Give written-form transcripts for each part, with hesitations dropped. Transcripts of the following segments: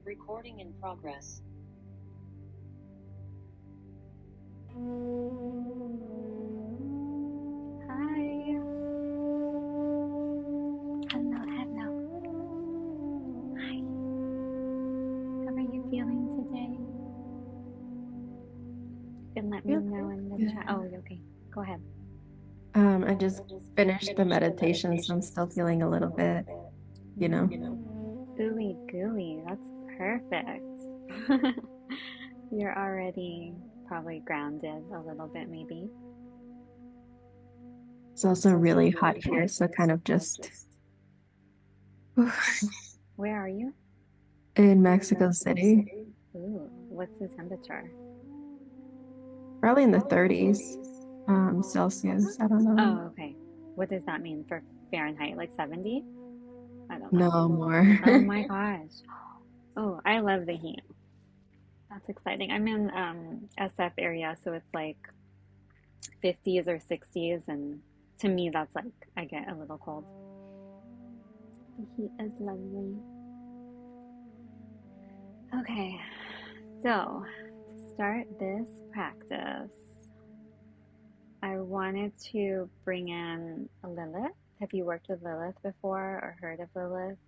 Recording in progress. Hi. Hello, hello. Hi. How are you feeling today? You can let me Feel know in the good. chat. Oh, okay. Go ahead. I just finished the meditation, so I'm still feeling a little bit, you know. Ooey gooey. That's perfect. You're already probably grounded a little bit, maybe. It's also really hot here, so kind of just Where are you? in Mexico City, Ooh, what's the temperature? probably in the 30s, Celsius. I don't know. Oh, okay. What does that mean for Fahrenheit? Like 70? I don't know. No more. Oh my gosh. Oh, I love the heat. That's exciting. I'm in SF area, so it's like 50s or 60s, and to me that's like I get a little cold. The heat is lovely. Okay, so to start this practice, I wanted to bring in Lilith. Have you worked with Lilith before or heard of Lilith?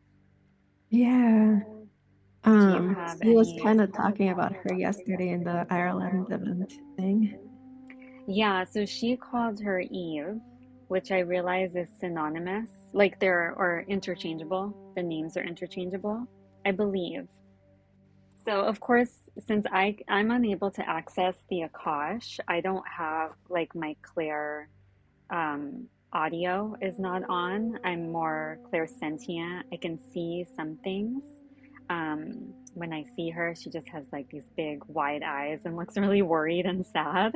Yeah. Do you have He was any? kind of talking about her yesterday in the Ireland event thing. Yeah, so she called her Eve, which I realize is synonymous. Like they're or interchangeable. The names are interchangeable, I believe. So of course, since I'm unable to access the Akash, I don't have like my clear audio is not on. I'm more clairsentient. I can see some things. When I see her, she just has like these big wide eyes and looks really worried and sad.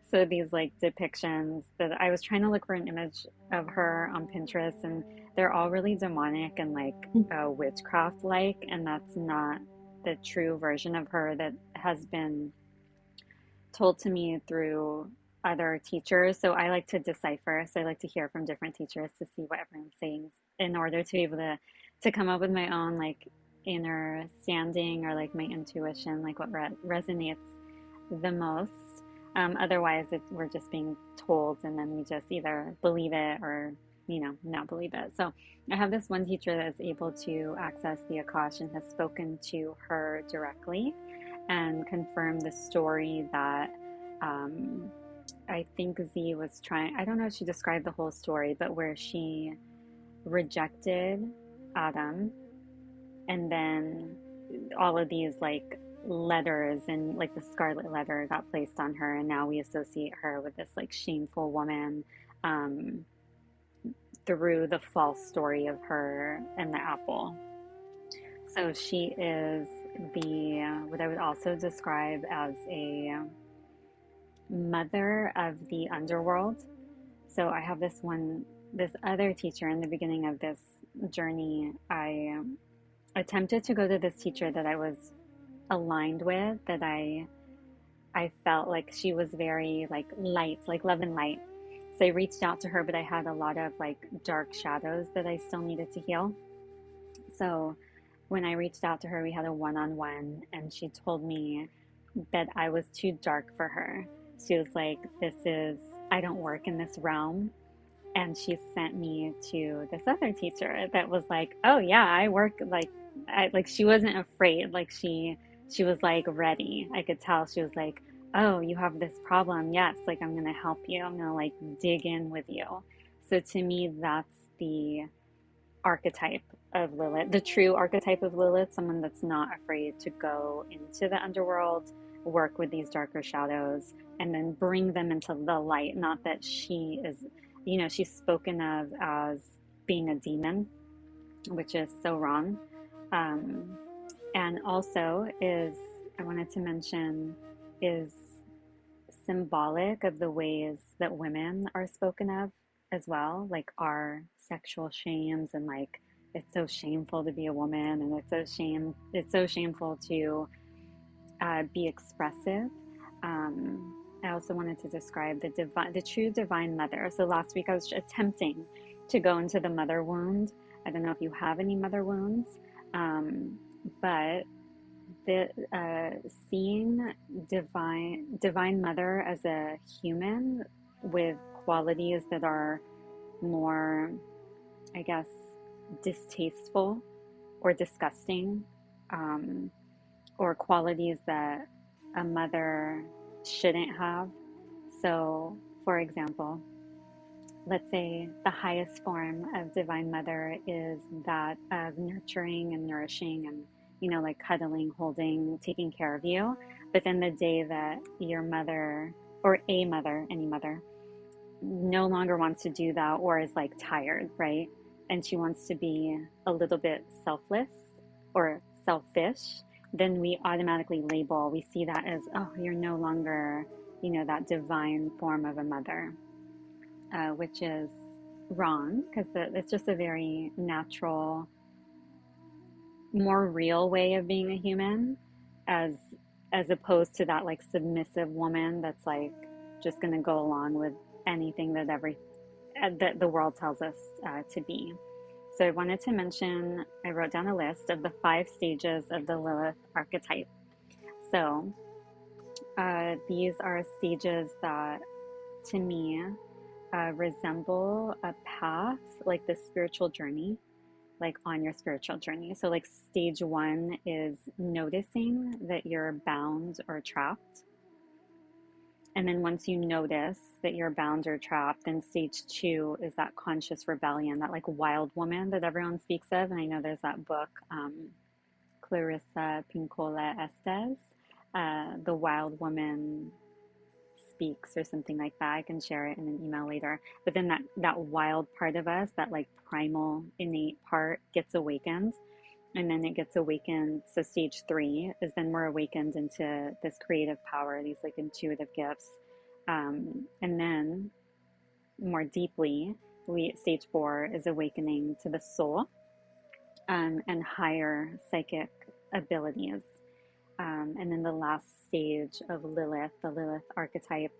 So these like depictions that I was trying to look for an image of her on Pinterest, and they're all really demonic and like witchcraft like, and that's not the true version of her that has been told to me through other teachers. So I like to decipher. So I like to hear from different teachers to see what everyone's saying in order to be able to come up with my own like inner standing or like my intuition, like what resonates the most. Otherwise, we're just being told, and then we just either believe it or not believe it. So I have this one teacher that is able to access the Akash and has spoken to her directly and confirm the story that um, I think Z was trying. I don't know if she described the whole story, but where she rejected Adam, and then all of these like letters and like the scarlet letter got placed on her, and now we associate her with this like shameful woman um, through the false story of her and the apple. So she is the what I would also describe as a mother of the underworld. So I have this other teacher in the beginning of this journey. I attempted to go to this teacher that I was aligned with, that I felt like she was very like light, like love and light. So I reached out to her, but I had a lot of like dark shadows that I still needed to heal. So when I reached out to her, we had a one-on-one, and she told me that I was too dark for her. She was like, I don't work in this realm. And she sent me to this other teacher that was like, oh yeah, I work like, she wasn't afraid. Like she was like ready. I could tell she was like, oh, you have this problem. Yes. Like, I'm going to help you. I'm going to like dig in with you. So to me, that's the archetype of Lilith, the true archetype of Lilith, someone that's not afraid to go into the underworld, work with these darker shadows, and then bring them into the light. Not that she is, she's spoken of as being a demon, which is so wrong. Um, and also I wanted to mention, is symbolic of the ways that women are spoken of as well, like our sexual shames, and like it's so shameful to be a woman, and it's so shameful to be expressive. I also wanted to describe the true divine mother. So last week I was attempting to go into the mother wound. I don't know if you have any mother wounds, but the seeing divine mother as a human with qualities that are more, I guess, distasteful or disgusting, um, or qualities that a mother shouldn't have. So, for example, let's say the highest form of divine mother is that of nurturing and nourishing and, like cuddling, holding, taking care of you. But then the day that your mother, or a mother, any mother, no longer wants to do that or is like tired, right? And she wants to be a little bit selfless or selfish, then we automatically label, we see that as, oh, you're no longer, that divine form of a mother, which is wrong because it's just a very natural, more real way of being a human, as as opposed to that like submissive woman that's like just going to go along with anything that the world tells us to be. So I wanted to mention, I wrote down a list of the 5 stages of the Lilith archetype. So these are stages that, to me, resemble a path, like the spiritual journey, like on your spiritual journey. So, like, stage 1 is noticing that you're bound or trapped. And then once you notice that you're bound or trapped, then stage 2 is that conscious rebellion, that like wild woman that everyone speaks of. And I know there's that book, Clarissa Pinkola Estes, The Wild Woman Speaks, or something like that. I can share it in an email later. But then that wild part of us, that like primal innate part, gets awakened, and then it gets awakened. So stage 3 is then we're awakened into this creative power, these like intuitive gifts, and then more deeply, stage 4 is awakening to the soul, and higher psychic abilities. And then the last stage of Lilith, the Lilith archetype,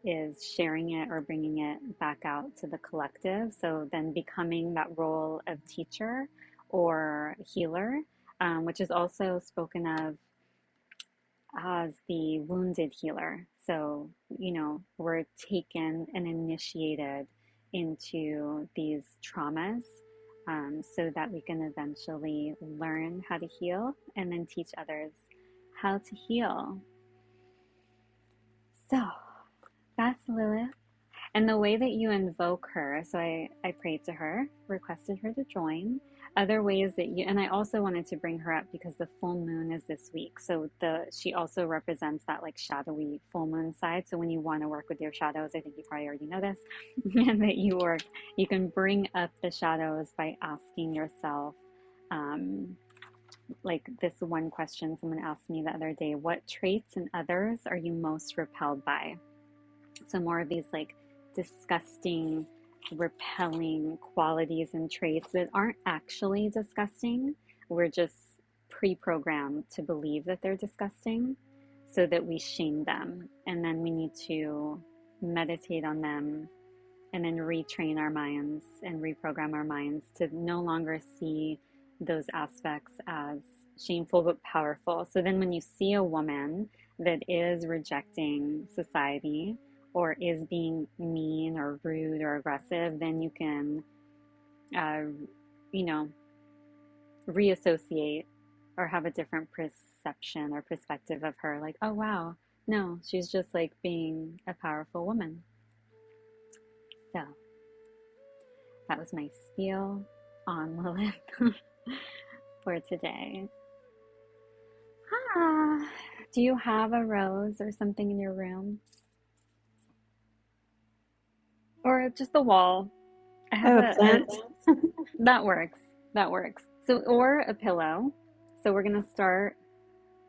is sharing it or bringing it back out to the collective. So then becoming that role of teacher or healer, which is also spoken of as the wounded healer. So, we're taken and initiated into these traumas, so that we can eventually learn how to heal and then teach others how to heal. So that's Lilith. And the way that you invoke her, so I prayed to her, requested her to join. Other ways that and I also wanted to bring her up because the full moon is this week. So she also represents that like shadowy full moon side. So when you want to work with your shadows, I think you probably already know this, and that you can bring up the shadows by asking yourself, like this one question someone asked me the other day: what traits in others are you most repelled by? So more of these like disgusting, repelling qualities and traits that aren't actually disgusting. We're just pre-programmed to believe that they're disgusting, so that we shame them. And then we need to meditate on them and then retrain our minds and reprogram our minds to no longer see those aspects as shameful but powerful. So then when you see a woman that is rejecting society or is being mean or rude or aggressive, then you can, uh, you know, reassociate or have a different perception or perspective of her. Like, oh, wow, no, she's just like being a powerful woman. So that was my spiel on Lilith for today. Ah, do you have a rose or something in your room? Or just the wall? I I have have a plant. that works. That works. So, or a pillow. So we're going to start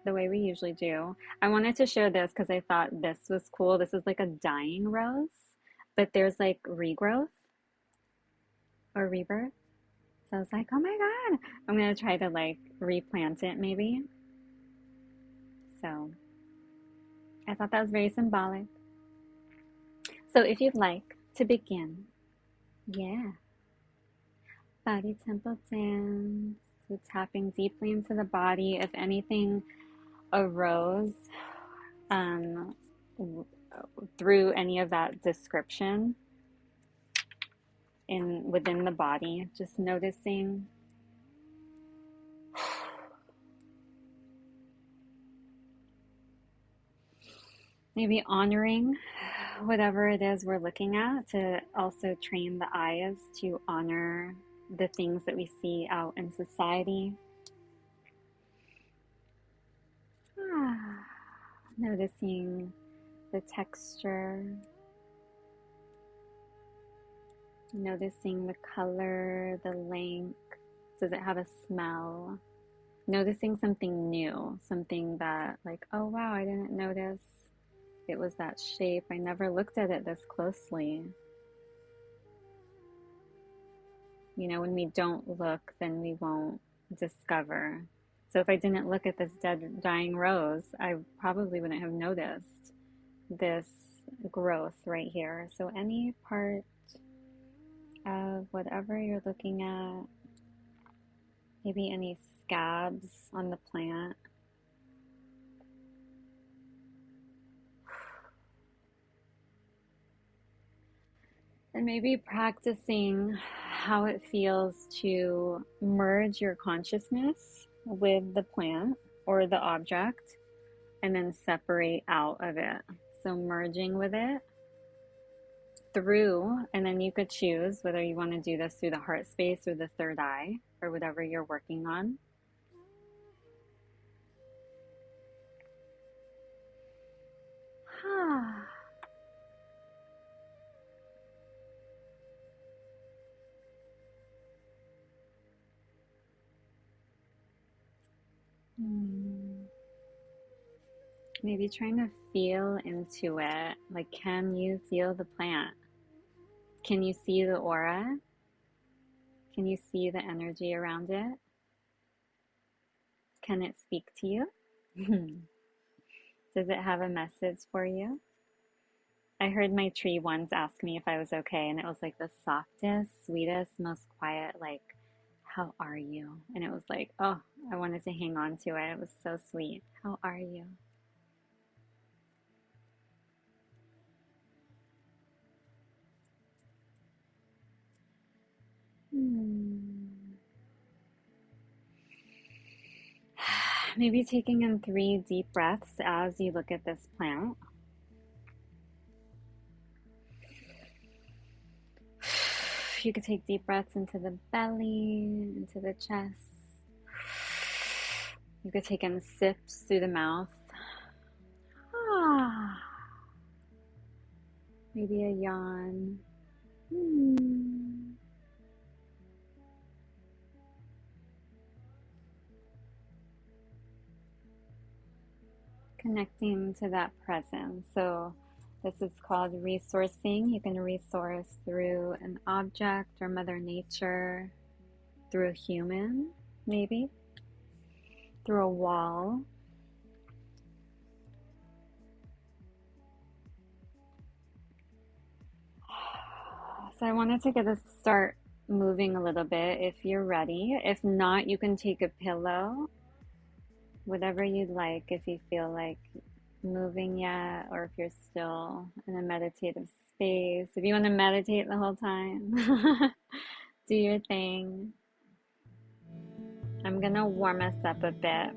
the way we usually do. I wanted to share this because I thought this was cool. This is like a dying rose, but there's like regrowth or rebirth. So I was like, oh my God, I'm going to try to like replant it maybe. So I thought that was very symbolic. So if you'd like to begin, yeah, body temple dance. So tapping deeply into the body. If anything arose um, through any of that description within the body, just noticing. Maybe honoring whatever it is we're looking at, to also train the eyes to honor the things that we see out in society. Ah, noticing the texture, noticing the color, the length. Does it have a smell? Noticing something new, something that, like, oh wow, I didn't notice it was that shape. I never looked at it this closely. You know, when we don't look, then we won't discover. So if I didn't look at this dead, dying rose, I probably wouldn't have noticed this growth right here. So any part of whatever you're looking at, maybe any scabs on the plant. And maybe practicing how it feels to merge your consciousness with the plant or the object and then separate out of it. So merging with it through, and then you could choose whether you want to do this through the heart space or the third eye or whatever you're working on. Maybe trying to feel into it. Like, can you feel the plant? Can you see the aura? Can you see the energy around it? Can it speak to you? Does it have a message for you? I heard my tree once ask me if I was okay, and it was like the softest, sweetest, most quiet, like, how are you? And it was like, oh, I wanted to hang on to it. It was so sweet. How are you? Maybe taking in 3 deep breaths as you look at this plant. You could take deep breaths into the belly, into the chest. You could take in sips through the mouth. Maybe a yawn. Connecting to that presence. So this is called resourcing. You can resource through an object or Mother Nature, through a human, maybe, through a wall. So I wanted to get us start moving a little bit if you're ready. If not, you can take a pillow, whatever you'd like, if you feel like moving yet, or if you're still in a meditative space. If you want to meditate the whole time, do your thing. I'm gonna warm us up a bit.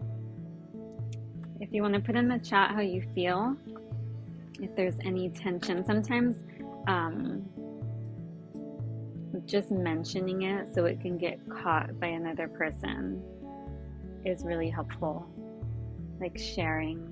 If you want to put in the chat how you feel, if there's any tension. Sometimes just mentioning it so it can get caught by another person is really helpful. Like sharing.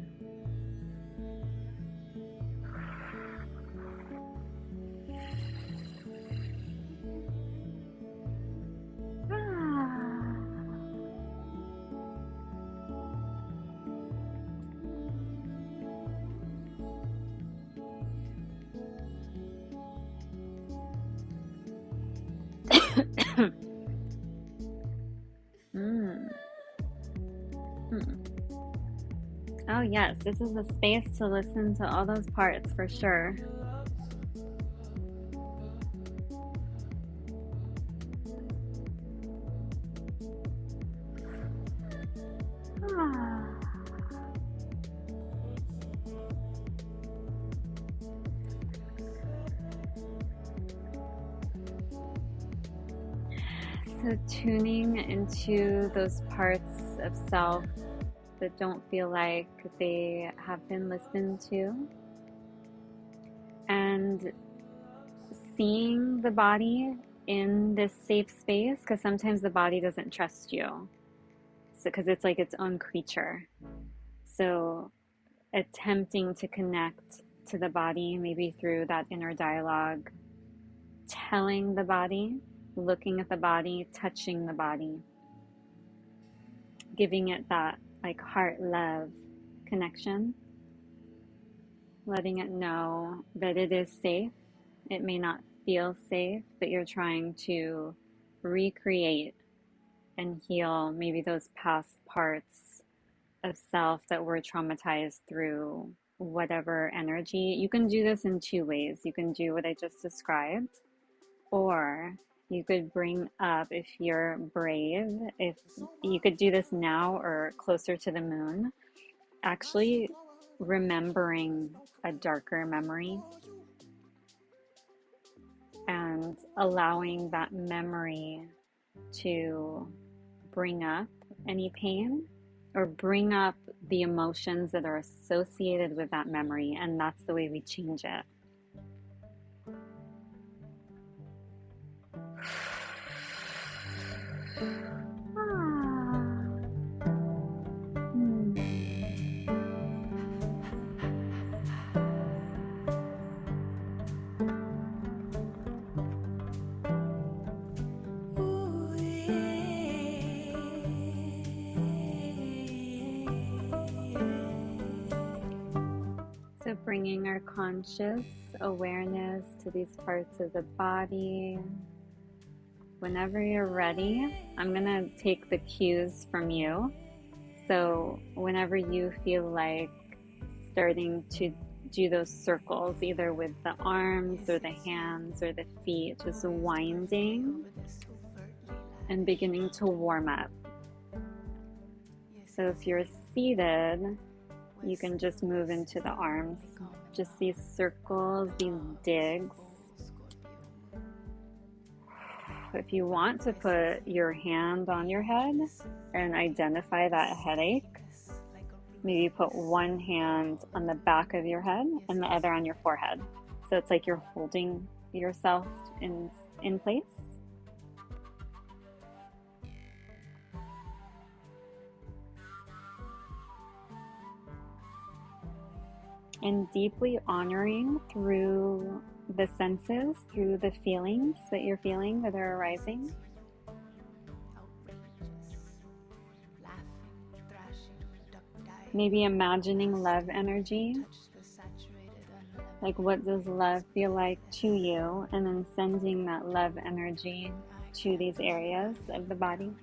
Oh yes, this is a space to listen to all those parts for sure. So tuning into those parts of self that don't feel like they have been listened to, and seeing the body in this safe space, because sometimes the body doesn't trust you, so because it's like its own creature. So attempting to connect to the body, maybe through that inner dialogue, telling the body, looking at the body, touching the body, giving it that like heart love connection, letting it know that it is safe. It may not feel safe, but you're trying to recreate and heal maybe those past parts of self that were traumatized through whatever energy. You can do this in two ways. You can do what I just described, or you could bring up, if you're brave, if you could do this now or closer to the moon, actually remembering a darker memory and allowing that memory to bring up any pain or bring up the emotions that are associated with that memory, and that's the way we change it. So bringing our conscious awareness to these parts of the body. Whenever you're ready, I'm going to take the cues from you. So whenever you feel like starting to do those circles, either with the arms or the hands or the feet, just winding and beginning to warm up. So if you're seated, you can just move into the arms, just these circles, these digs. If you want to put your hand on your head and identify that headache, maybe put one hand on the back of your head and the other on your forehead. So it's like you're holding yourself in place. And deeply honoring through the senses, through the feelings that you're feeling that are arising. Maybe imagining love energy. Like, what does love feel like to you? And then sending that love energy to these areas of the body.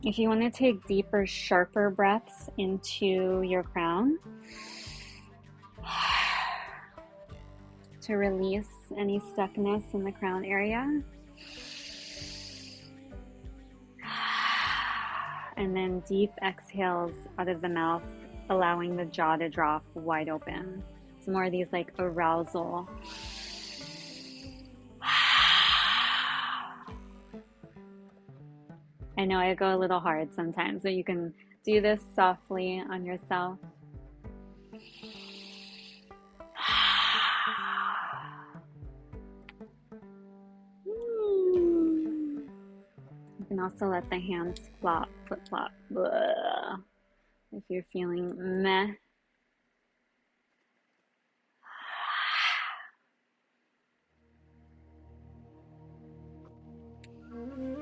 If you want to take deeper, sharper breaths into your crown to release any stuckness in the crown area. And then deep exhales out of the mouth, allowing the jaw to drop wide open. It's more of these like arousal. I know I go a little hard sometimes, but you can do this softly on yourself. You can also let the hands flop, flip-flop. If you're feeling meh.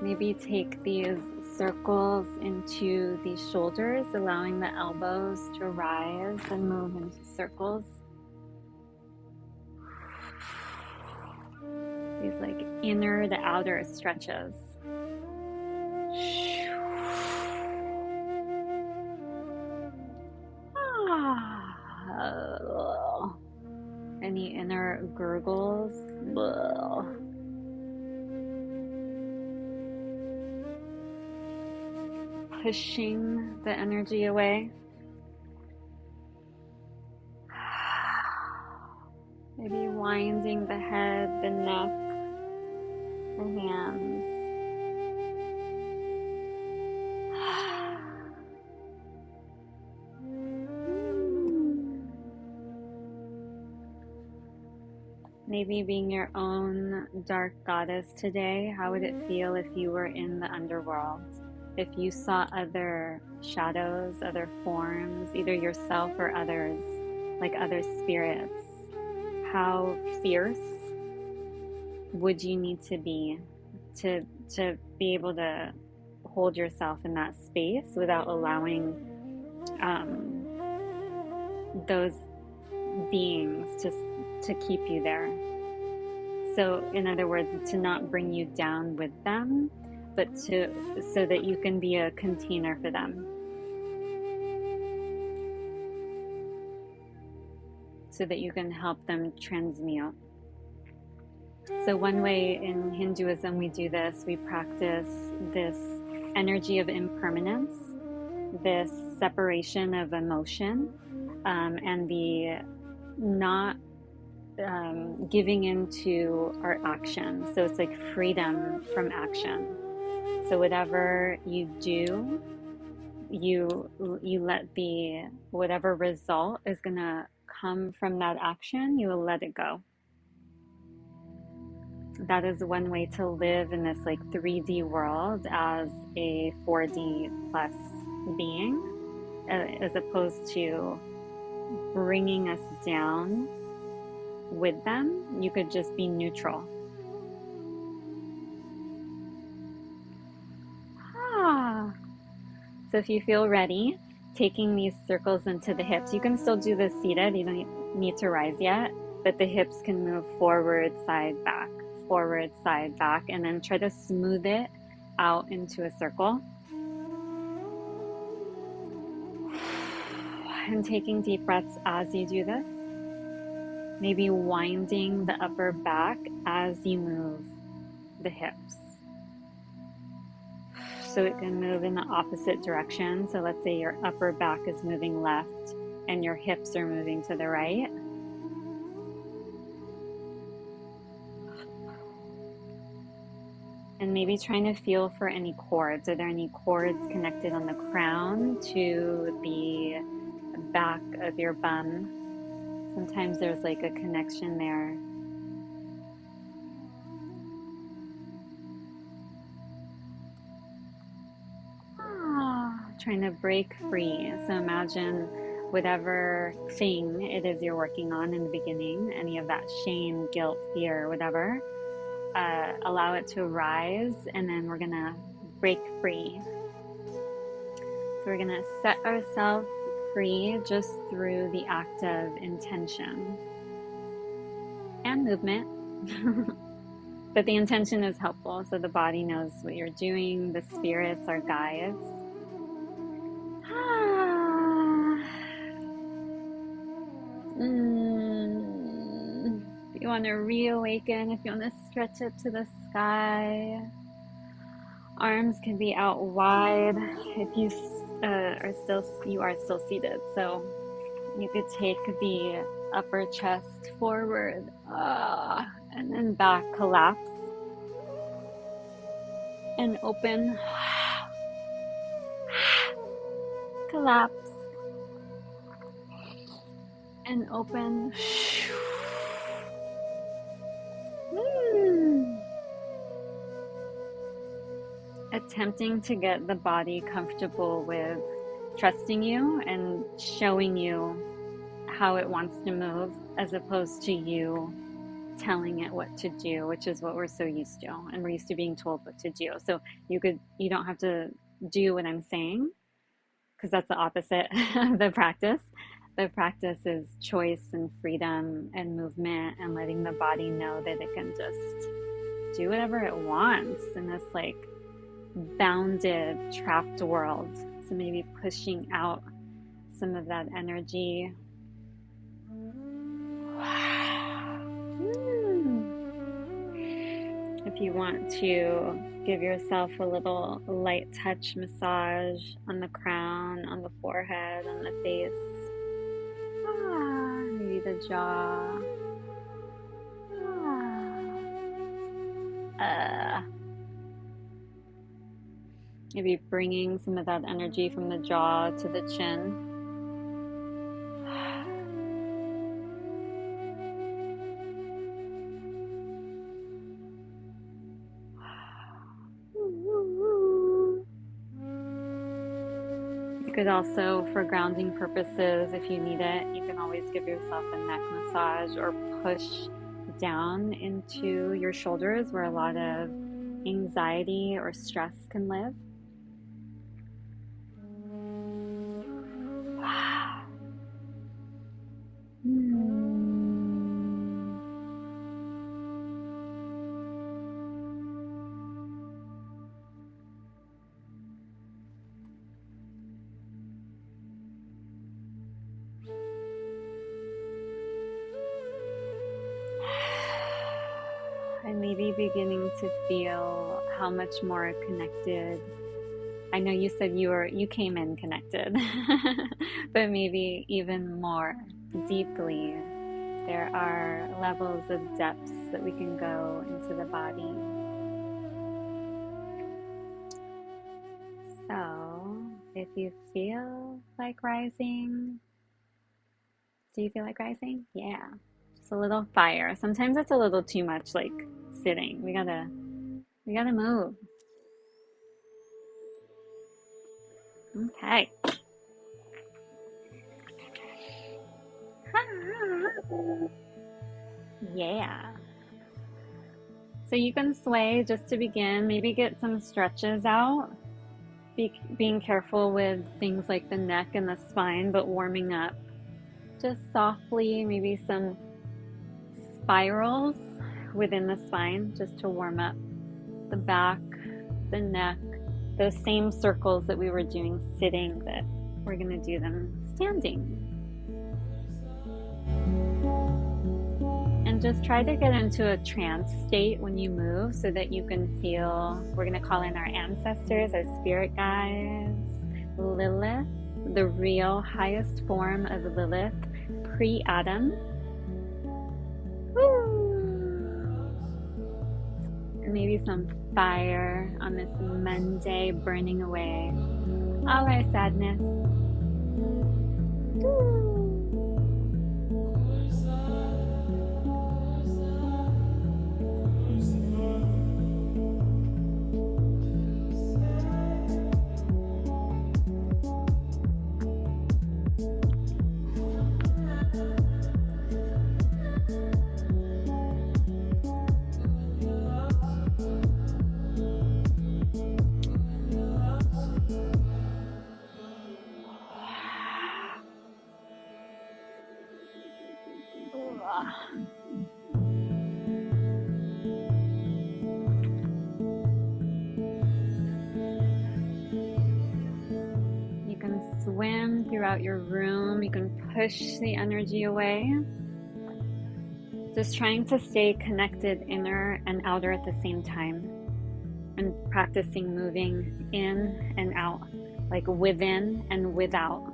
Maybe take these circles into the shoulders, allowing the elbows to rise and move into circles. These like inner to outer stretches. Any inner gurgles? Pushing the energy away. winding the head, the neck, the hands. Maybe being your own dark goddess today, how would it feel if you were in the underworld? If you saw other shadows, other forms, either yourself or others, like other spirits, how fierce would you need to be to be able to hold yourself in that space without allowing those beings to keep you there? So in other words, to not bring you down with them, but to so that you can be a container for them, so that you can help them transmute. So one way in Hinduism we do this, we practice this energy of impermanence, this separation of emotion, and the not giving into our action. So it's like freedom from action. So whatever you do, you let the whatever result is gonna come from that action, you will let it go. That is one way to live in this like 3D world as a 4D plus being, as opposed to bringing us down with them. You could just be neutral. Ah. So if you feel ready, taking these circles into the hips, you can still do this seated. You don't need to rise yet, but the hips can move forward, side, back, and then try to smooth it out into a circle. And taking deep breaths as you do this. Maybe winding the upper back as you move the hips. So it can move in the opposite direction. So let's say your upper back is moving left and your hips are moving to the right. And maybe trying to feel for any cords. Are there any cords connected on the crown to the back of your bum? Sometimes there's like a connection there. Trying to break free. So imagine whatever thing it is you're working on in the beginning, any of that shame, guilt, fear, whatever, allow it to rise, and then we're gonna break free. So we're gonna set ourselves free just through the act of intention and movement. But the intention is helpful, so the body knows what you're doing, the spirits are guides. If you want to reawaken, if you want to stretch it to the sky, arms can be out wide. If you are still seated, so you could take the upper chest forward, and then back, collapse and open, collapse and open. Attempting to get the body comfortable with trusting you and showing you how it wants to move, as opposed to you telling it what to do, which is what we're so used to, and we're used to being told what to do. So you don't have to do what I'm saying, because that's the opposite of the practice. The practice is choice and freedom and movement, and letting the body know that it can just do whatever it wants in this like bounded, trapped world. So maybe pushing out some of that energy. If you want to give yourself a little light touch massage on the crown, on the forehead, on the face, maybe the jaw. Maybe bringing some of that energy from the jaw to the chin. You could also, for grounding purposes, if you need it, you can always give yourself a neck massage or push down into your shoulders where a lot of anxiety or stress can live. And maybe beginning to feel how much more connected. I know you said you came in connected, but maybe even more deeply. There are levels of depths that we can go into the body. So, if you feel like rising, do you feel like rising? Yeah. Just a little fire. Sometimes it's a little too much like sitting. We gotta move. Okay. Yeah. So you can sway just to begin, maybe get some stretches out. Being careful with things like the neck and the spine, but warming up just softly, maybe some spirals within the spine just to warm up the back, the neck, those same circles that we were doing sitting, that we're going to do them standing. And just try to get into a trance state when you move so that you can feel, we're going to call in our ancestors, our spirit guides, Lilith, the real highest form of Lilith, pre-Adam. And maybe some fire on this Monday, burning away all our sadness. You can swim throughout your room. You can push the energy away. Just trying to stay connected inner and outer at the same time. And practicing moving in and out, like within and without.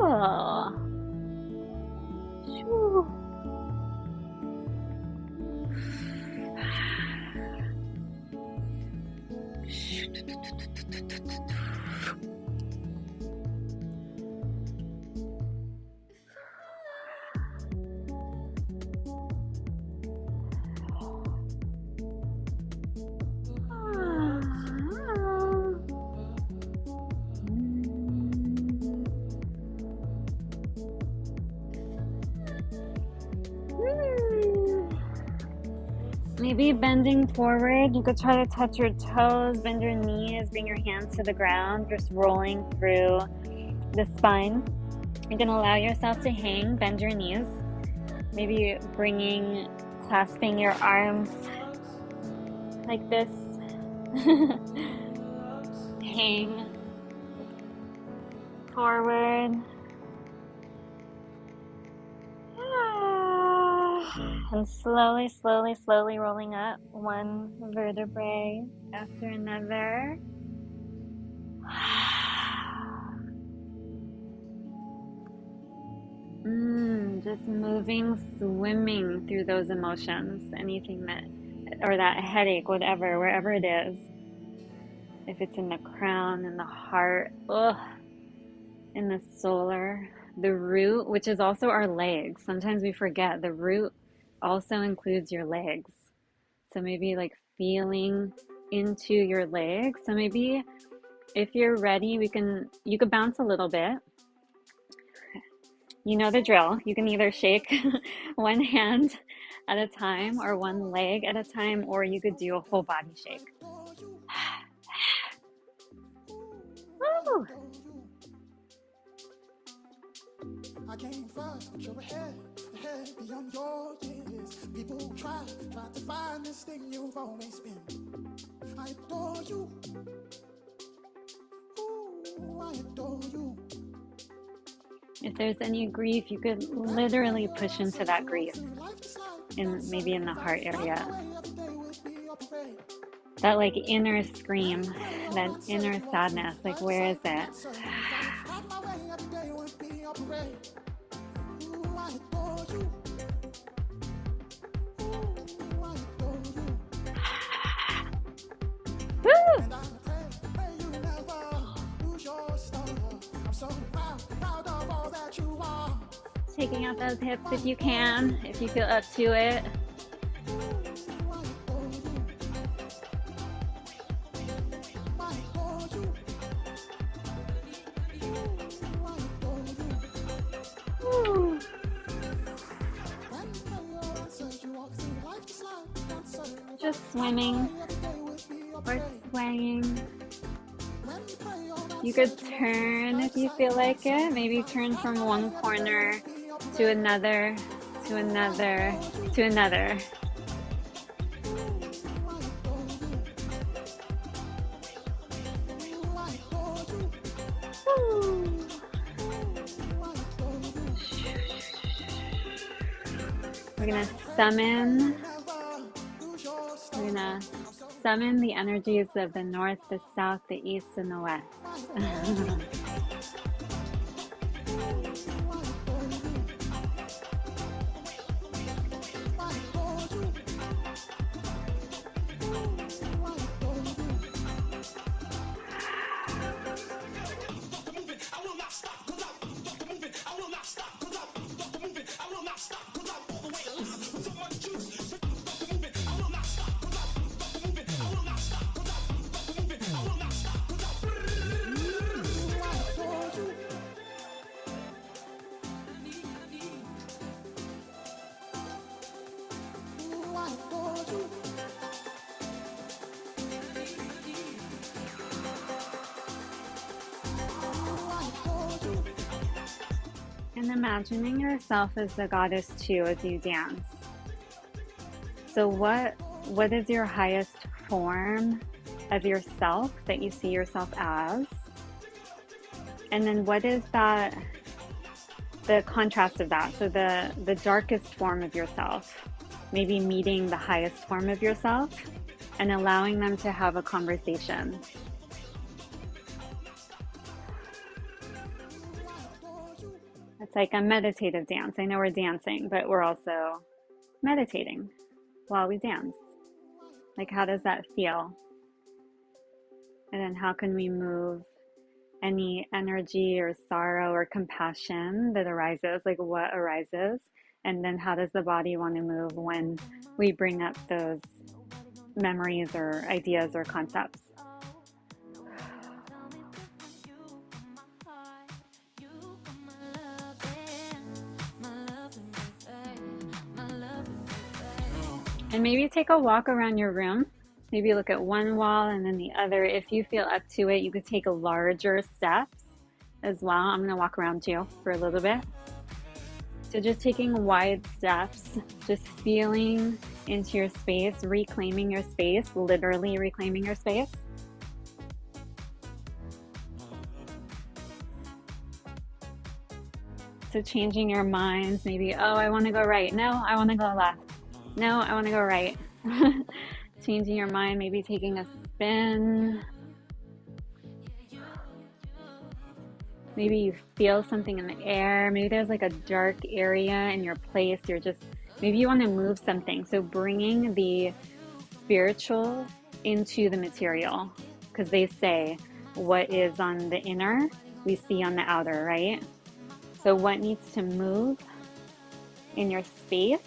Oh. Maybe bending forward, you could try to touch your toes, bend your knees, bring your hands to the ground, just rolling through the spine. You can allow yourself to hang, bend your knees, maybe clasping your arms like this. Hang forward. And slowly, slowly, slowly rolling up one vertebrae after another. Just moving, swimming through those emotions. Anything that or that headache, whatever, wherever it is. If it's in the crown, in the heart, ugh, in the solar, the root, which is also our legs. Sometimes we forget the root also includes your legs. So maybe like feeling into your legs. So maybe if you're ready, you could bounce a little bit. You know the drill. You can either shake one hand at a time or one leg at a time, or you could do a whole body shake. Woo! I came first, but you're ahead beyond your years. People try to find this thing you've always been. I adore you. Ooh, I adore you. If there's any grief, you could literally push into that grief, maybe in the heart area. That like inner scream, that inner sadness, like where is it? Woo! Taking out those hips if you can, if you feel up to it. Woo. Just swimming or swaying. You could turn if you feel like it. Maybe turn from one corner to another, to another, to another. We're gonna summon the energies of the north, the south, the east, and the west. And imagining yourself as the goddess too as you dance. So what is your highest form of yourself that you see yourself as? And then what is that, the contrast of that? So the darkest form of yourself, maybe meeting the highest form of yourself and allowing them to have a conversation. It's like a meditative dance. I know we're dancing, but we're also meditating while we dance. Like, how does that feel? And then how can we move any energy or sorrow or compassion that arises? Like, what arises? And then how does the body want to move when we bring up those memories or ideas or concepts? And maybe take a walk around your room. Maybe look at one wall and then the other. If you feel up to it, you could take larger steps as well. I'm going to walk around too for a little bit. So just taking wide steps, just feeling into your space, reclaiming your space, literally reclaiming your space. So changing your minds, maybe, oh, I want to go right. No, I want to go left. No, I want to go right. Changing your mind, maybe taking a spin. Maybe you feel something in the air. Maybe there's like a dark area in your place. Maybe you want to move something. So bringing the spiritual into the material, because they say what is on the inner, we see on the outer, right? So what needs to move in your space?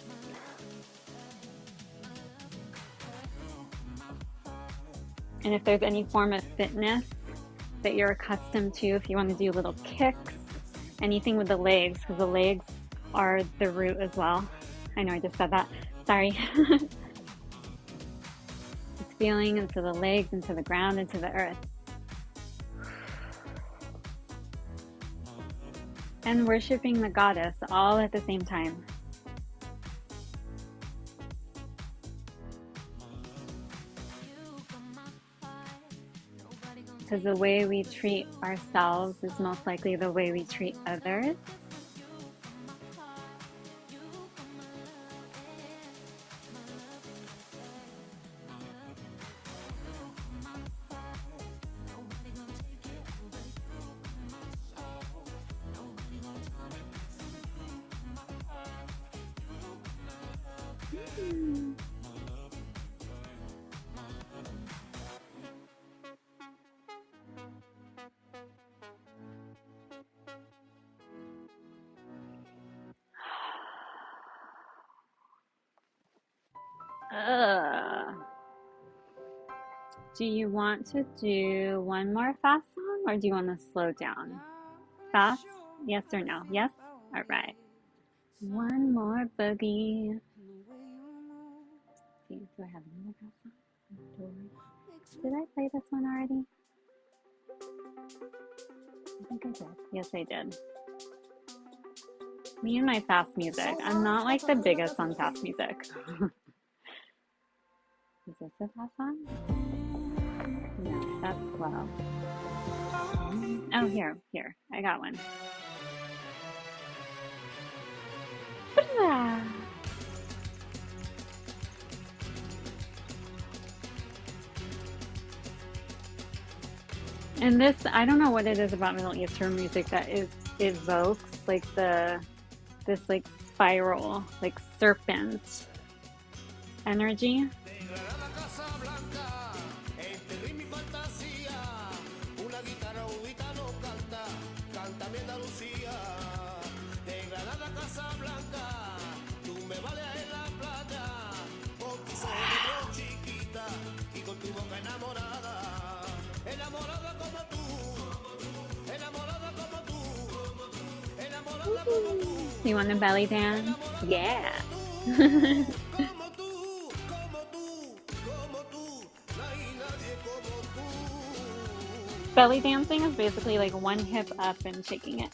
And if there's any form of fitness that you're accustomed to, if you want to do little kicks, anything with the legs, because the legs are the root as well. I know I just said that. Sorry. Just feeling into the legs, into the ground, into the earth. And worshiping the goddess all at the same time. Because the way we treat ourselves is most likely the way we treat others. Do you want to do one more fast song or do you want to slow down? Fast? Yes or no? Yes? All right. One more boogie. See, do I have another fast song? Did I play this one already? I think I did. Yes, I did. Me and my fast music. I'm not like the biggest on fast music. Is this a fast song? No, that's slow. Oh, here. I got one. And this, I don't know what it is about Middle Eastern music that it evokes like this like spiral, like serpent energy. You want to belly dance? Yeah. Belly dancing is basically like one hip up and shaking it.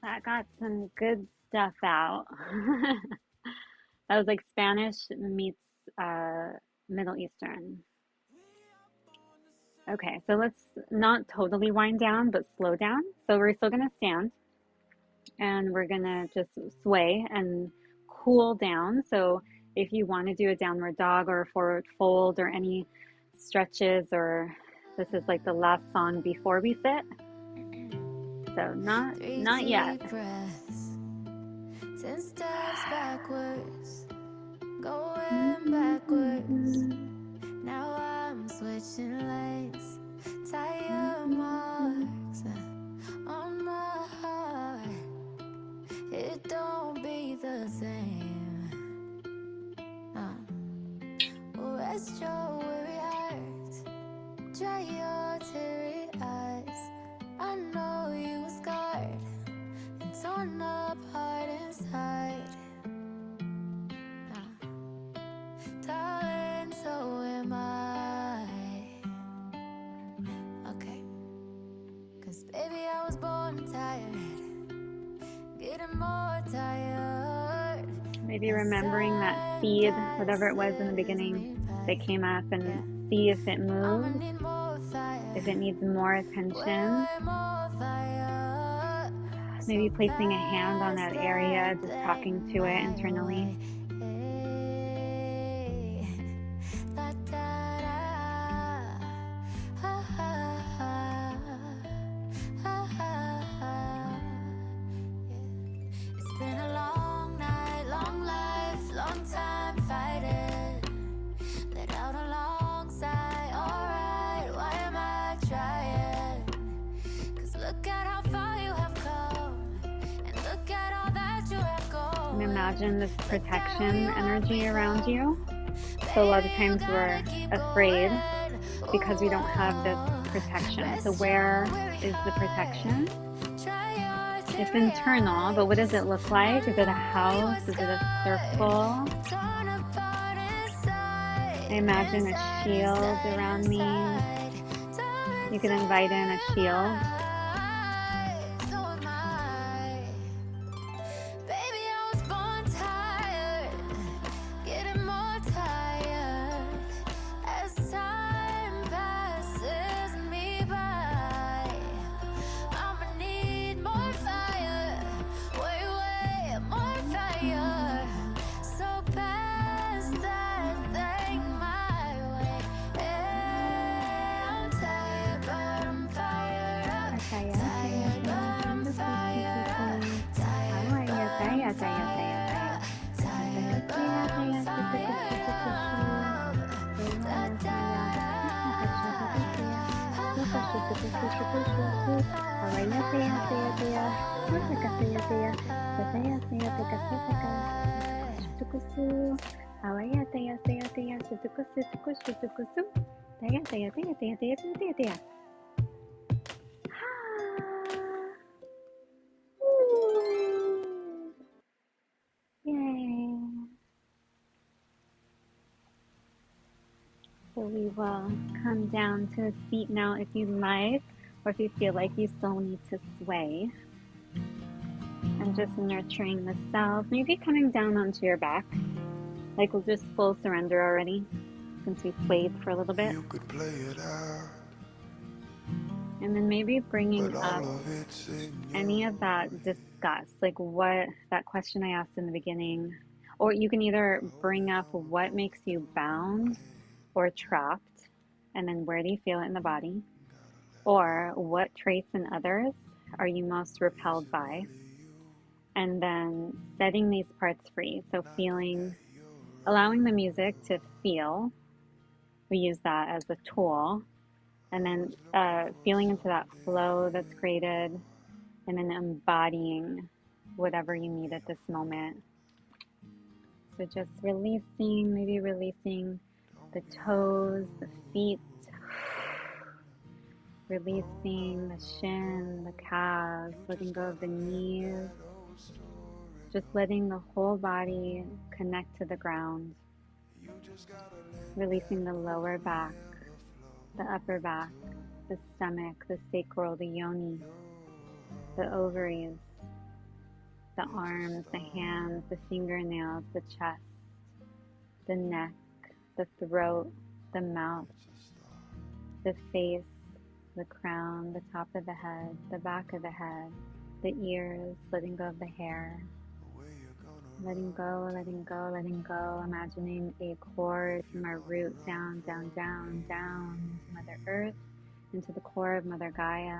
That got some good stuff out. That was like Spanish meets uh, Middle Eastern. Okay, so let's not totally wind down, but slow down. So we're still gonna stand and we're gonna just sway and cool down. So if you want to do a downward dog or a forward fold or any stretches, or this is like the last song before we sit. So not yet. Deep breaths, 10 steps backwards, going backwards. Now I'm switching lanes, tire marks on my heart. It don't be the same. Rest your weary heart, dry your teary eyes. I know you were scarred and torn apart inside. Darling, so am I. Okay, 'cause baby I was born tired, getting more tired. Maybe remembering that seed, whatever it was in the beginning that came up, and see if it moves, if it needs more attention. Maybe placing a hand on that area, just talking to it internally. It's been a long night, long life, long time fighting. Let out a long sigh, alright, why am I trying? 'Cause look at how far you have come, and look at all that you have gone. And imagine this protection energy around you. So a lot of times we're afraid because we don't have this protection. So where is the protection? It's internal, but what does it look like? Is it a house? Is it a circle? I imagine a shield around me. You can invite in a shield. Yay. So we will come down to a seat now if you'd like, or if you feel like you still need to sway. And just nurturing the self, maybe coming down onto your back, like we'll just full surrender already, since we swayed for a little bit. You could play it out, and then maybe bringing but up all of it's in any of that disgust, like what that question I asked in the beginning, or you can either bring up what makes you bound or trapped, and then where do you feel it in the body, or what traits in others are you most repelled by, and then setting these parts free. So feeling, allowing the music to feel, we use that as a tool, and then feeling into that flow that's created, and then embodying whatever you need at this moment. So just releasing, maybe releasing the toes, the feet, releasing the shin, the calves, letting go of the knees, just letting the whole body connect to the ground, releasing the lower back, the upper back, the stomach, the sacral, the yoni, the ovaries, the arms, the hands, the fingernails, the chest, the neck, the throat, the mouth, the face, the crown, the top of the head, the back of the head, the ears, letting go of the hair, letting go, letting go, letting go, imagining a cord from our root down, down, down, down into Mother Earth, into the core of Mother Gaia.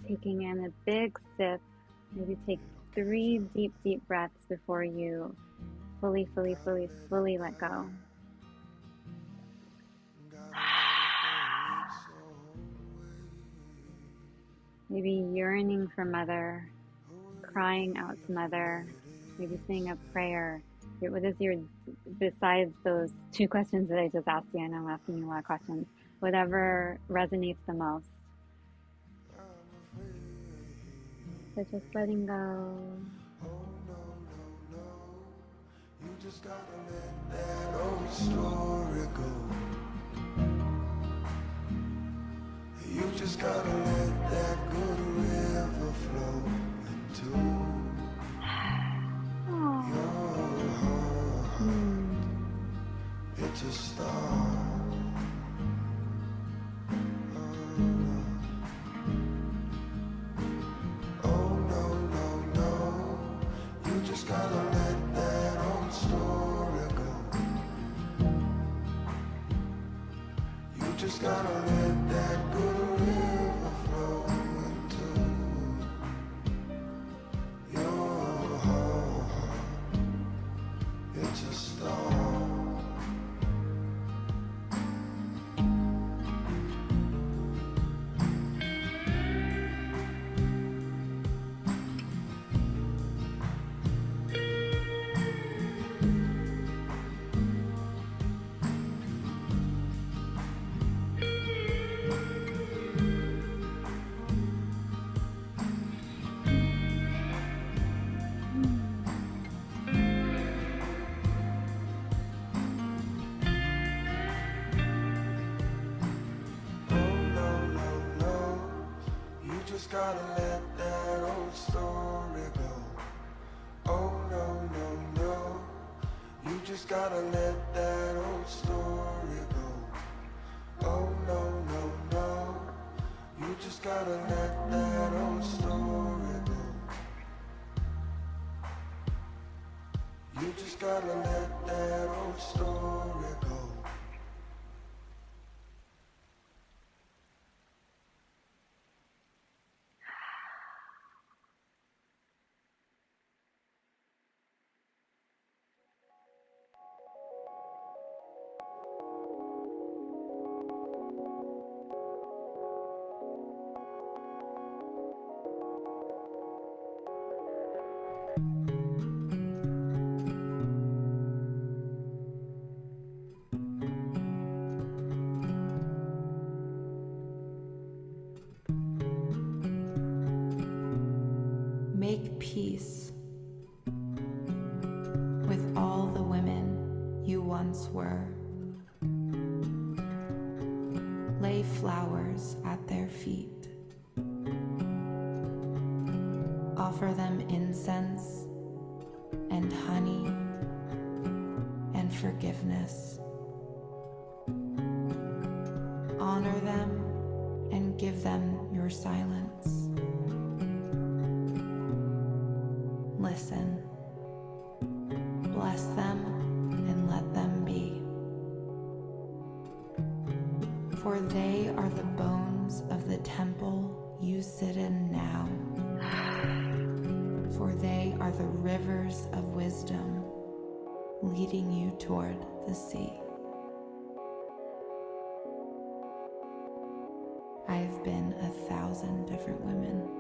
Taking in a big sip, maybe take 3 deep, deep breaths before you fully let go. Maybe yearning for Mother, crying out to Mother, maybe saying a prayer. What is your, besides those 2 questions that I just asked you, I know I'm asking you a lot of questions, whatever resonates the most. So just letting go. You just gotta let that old story go. You just gotta let that good river flow into your heart. It's a start. Oh no, no, no. You just gotta let that old story go. You just gotta let that good river flow into your heart. It's a start. Just gotta let that old story go. Oh no, no, no. You just gotta let that old story go. Oh no, no, no. You just gotta let that old story go. You just gotta let that old story go. Make peace with all the women you once were. Lay flowers at their feet. Offer them incense and honey and forgiveness. Honor them and give them your silence. Listen, bless them, and let them be. For they are the bones of the temple you sit in now. For they are the rivers of wisdom leading you toward the sea. I've been 1,000 different women.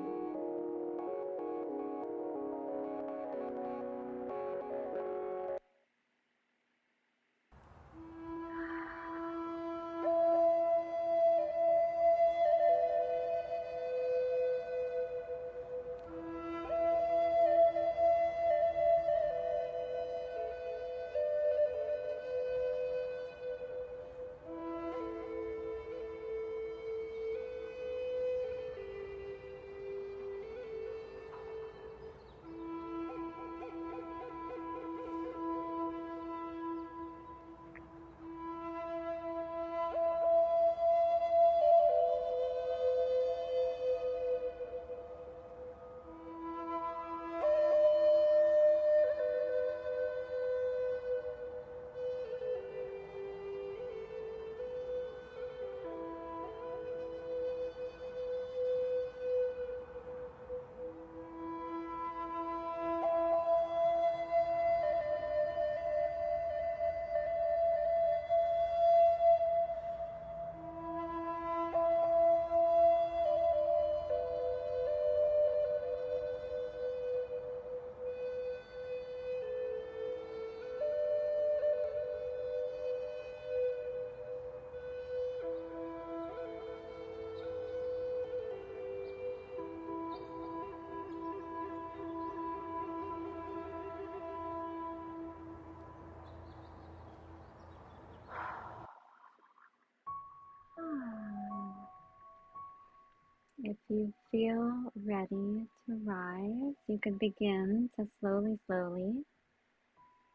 If you feel ready to rise, you can begin to slowly,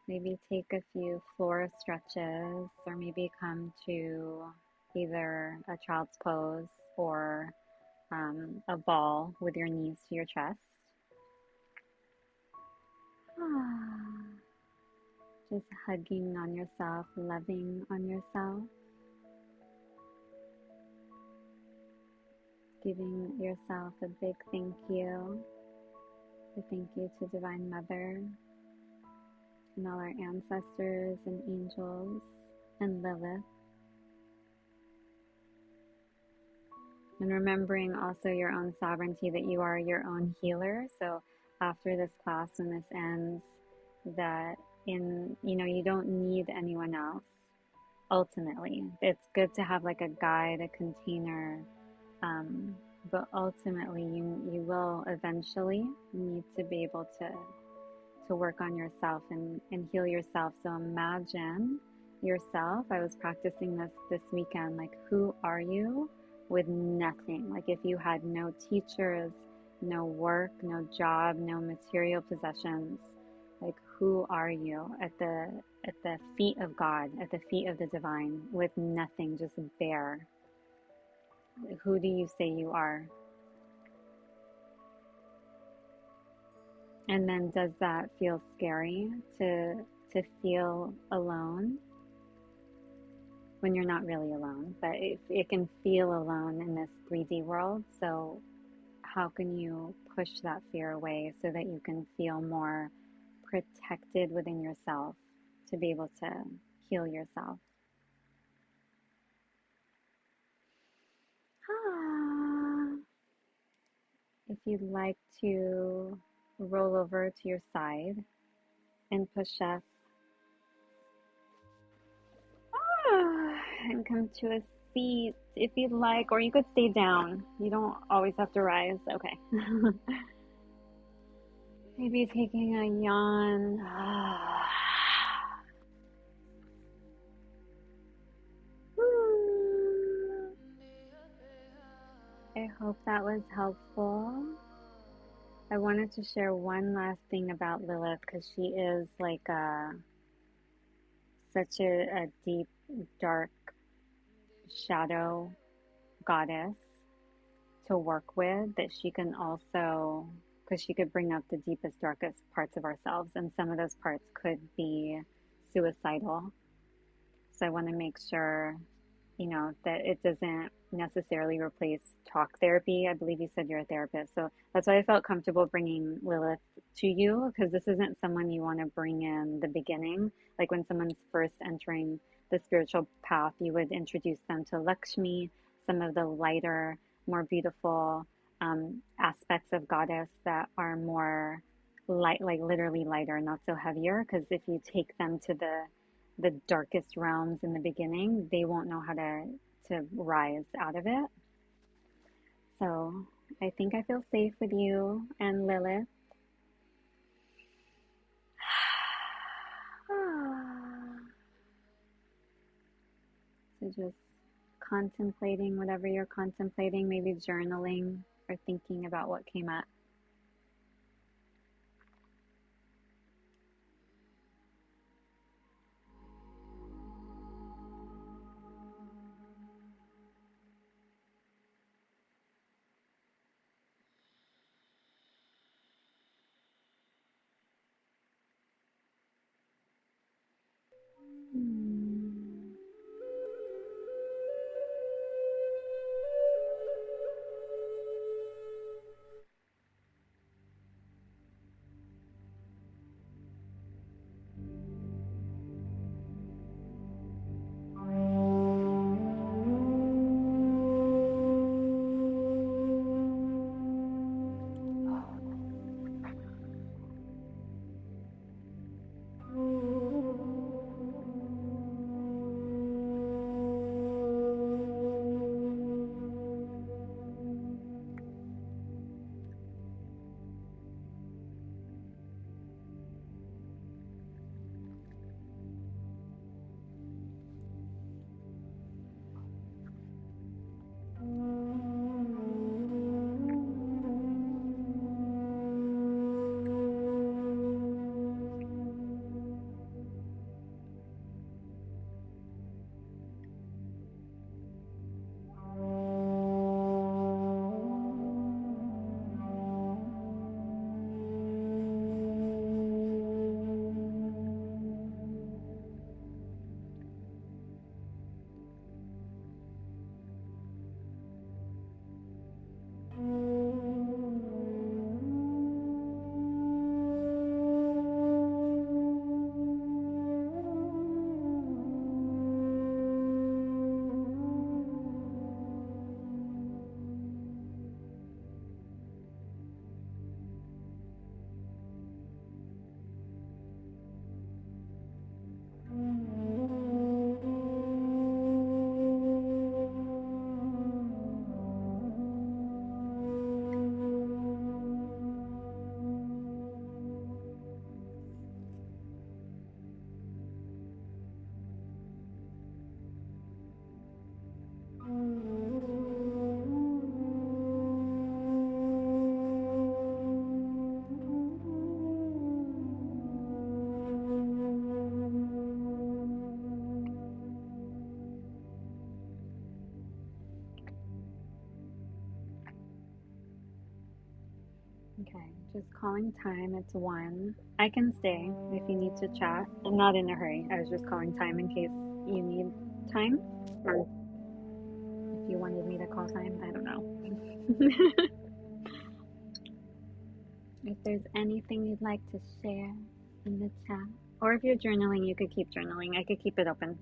maybe take a few floor stretches, or maybe come to either a child's pose or a ball with your knees to your chest. Just hugging on yourself, loving on yourself, giving yourself a big thank you. A thank you to Divine Mother and all our ancestors and angels and Lilith. And remembering also your own sovereignty, that you are your own healer. So after this class, when this ends, that you don't need anyone else. Ultimately, it's good to have like a guide, a container, but ultimately you will eventually need to be able to work on yourself and heal yourself. So imagine yourself. I was practicing this weekend, like, who are you with nothing? Like, if you had no teachers, no work, no job, no material possessions, like, who are you at the feet of God, at the feet of the divine, with nothing, just bare? Who do you say you are? And then, does that feel scary to feel alone when you're not really alone? But it can feel alone in this 3D world. So how can you push that fear away so that you can feel more protected within yourself to be able to heal yourself? If you'd like to roll over to your side and push up and come to a seat if you'd like, or you could stay down. You don't always have to rise. Okay. Maybe taking a yawn. I hope that was helpful. I wanted to share one last thing about Lilith, because she is like such a deep, dark shadow goddess to work with, that she can also, because she could bring up the deepest, darkest parts of ourselves, and some of those parts could be suicidal. So I want to make sure, that it doesn't necessarily replace talk therapy. I believe you said you're a therapist. So that's why I felt comfortable bringing Lilith to you, because this isn't someone you want to bring in the beginning. Like when someone's first entering the spiritual path, you would introduce them to Lakshmi, some of the lighter, more beautiful aspects of goddess that are more light, like literally lighter, not so heavier. Because if you take them to the darkest realms in the beginning, they won't know how to rise out of it. So I think I feel safe with you and Lilith. So just contemplating whatever you're contemplating, maybe journaling or thinking about what came up. Okay, just calling time. It's 1. I can stay if you need to chat. I'm not in a hurry. I was just calling time in case you need time, or if you wanted me to call time. I don't know. If there's anything you'd like to share in the chat, or if you're journaling, you could keep journaling. I could keep it open.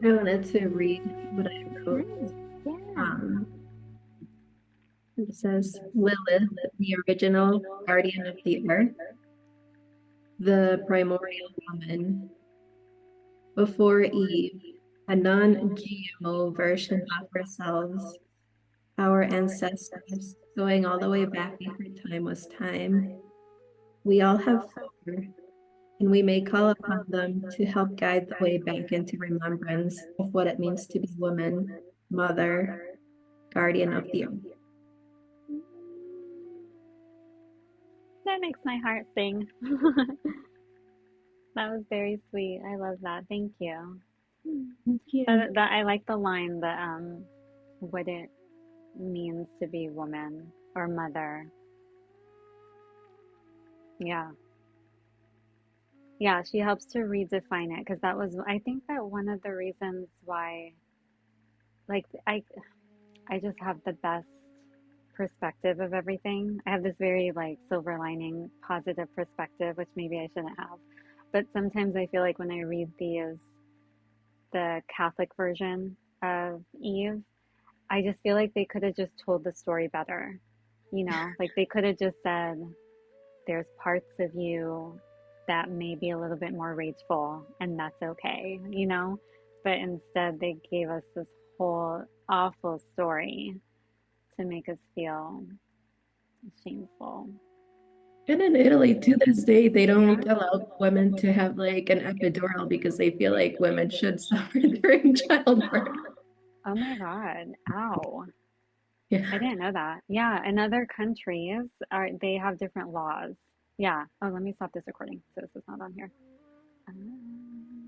I wanted to read what I wrote. Nice. Yeah. It says, Lilith, the original guardian of the earth, the primordial woman, before Eve, a non-GMO version of ourselves, our ancestors, going all the way back before time was time. We all have fire, and we may call upon them to help guide the way back into remembrance of what it means to be woman, mother, guardian of the earth. That makes my heart sing. That was very sweet. I love that. Thank you. Thank you. That I like the line that what it means to be woman or mother. Yeah. Yeah, she helps to redefine it because that was I think that one of the reasons why like I just have the best perspective of everything. I have this very like silver lining positive perspective, which maybe I shouldn't have. But sometimes I feel like when I read the Catholic version of Eve, I just feel like they could have just told the story better. You know, like they could have just said, there's parts of you that may be a little bit more rageful, and that's okay, you know? But instead, they gave us this whole awful story to make us feel shameful. And in Italy, to this day, they don't allow women to have like an epidural because they feel like women should suffer during childbirth. Oh my God. Ow. I Yeah. didn't know that. Yeah, in other countries, they have different laws. Yeah. Oh, let me stop this recording so this is not on here.